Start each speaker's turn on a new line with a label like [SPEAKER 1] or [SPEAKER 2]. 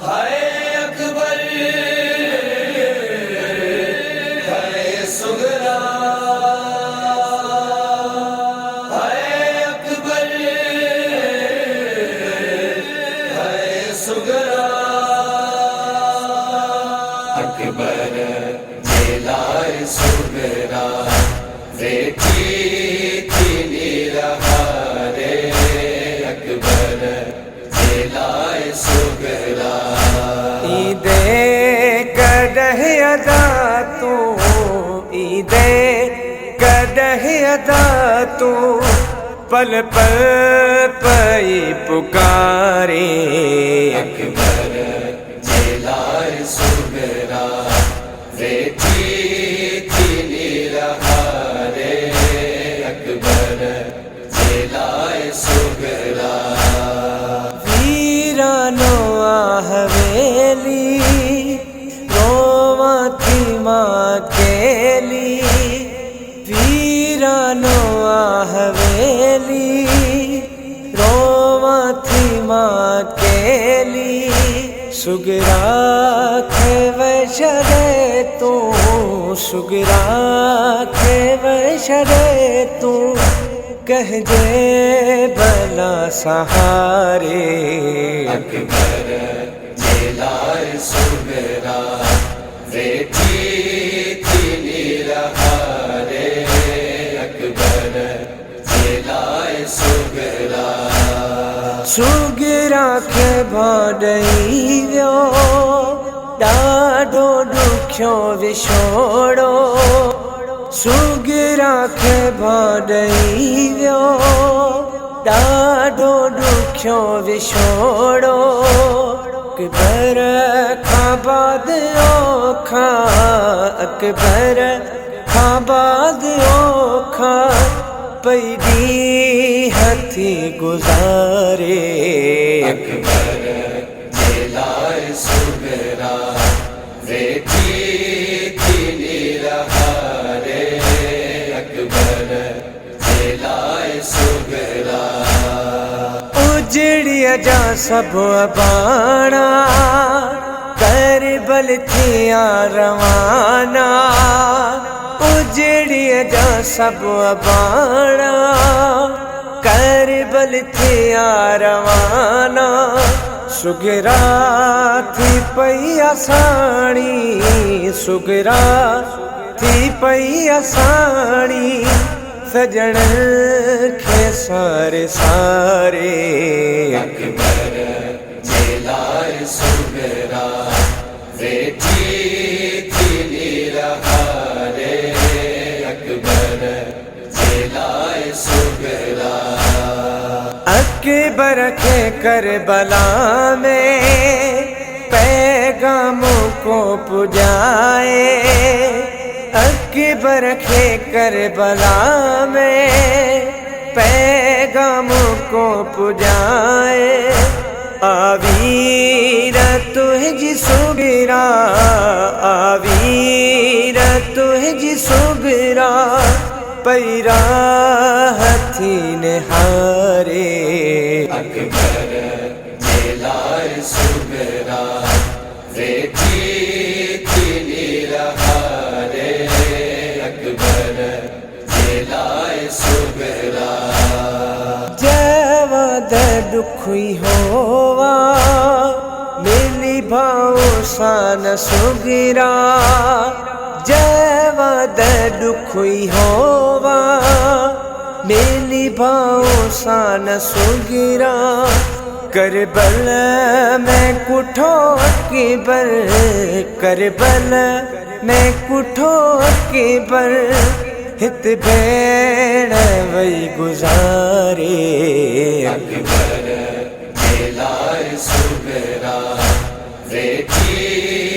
[SPEAKER 1] ہائے اکبر ہائے سغرا ہائے اکبر ہائے سغرا اکبر جلائے سغرا بیٹی تھی نیرہارے اکبر جلائے سغرا
[SPEAKER 2] عید قدح ادا تو عید قدح ادا تو پل پل پئی پکارے
[SPEAKER 1] اکبر جلائے سغرا بیٹی تھی نیرہارے اکبر جلائے سغرا
[SPEAKER 2] ویرانو حویلی روواں تھی ماں کیلی ویرانو حویلی روواں تھی ماں کیلی سغرا کھیوشرے تو سغرا کھیوشرے تو کہہ دے بلا سہارے
[SPEAKER 1] اکبر جلائے سغرا بیٹی تھی نیرہارے اکبر جلائے سغرا
[SPEAKER 2] سغرا کے بھاڑئی ویو ڈاڈو ڈکھیو وچھوڑو سغرا کے بھاڑئی ویو ڈاڈو ڈکھیو وچھوڑو اکبر کھاں بعد اوکھا اکبر کھاں بعد اوکھا پیڈی ہتھی گزارے
[SPEAKER 1] اکبر جلائے سغرا بیٹی تھی نیرہارے اکبر جلائے سغرا
[SPEAKER 2] اجڑیا جا سب ابانا کربل تھیا روانہ اجڑیا جا سب ابانا کربل تھیا روانہ سغرا تھی پئی آسانی سغرا تھی پئی آسانی سجن کے سارے سارے
[SPEAKER 1] اکبر جلائے سغرا بیٹی تھی نیرہارے اکبر جلائے سغرا
[SPEAKER 2] اکبر کے کربلا میں پیغام کو پجائے اکبر کے کربلا میں پیغام کو پجائے آویر تجھ سغرا آویر تجھ سغرا پیرا ہتھی نہارے
[SPEAKER 1] اکبر جلائے سغرا بیٹی تھی نیرہارے اکبر جلائے سغرا
[SPEAKER 2] جواد دکھوئی ہوا ملی بھاؤ سان سغرا جواد دکھوئی ہوا ملی بھاؤ سان سغرا کربل میں کٹھو اکبر کربل میں کٹھو اکبر ہت بھیڑ وئی گزارے
[SPEAKER 1] اکبر جلائے سغرا بیٹی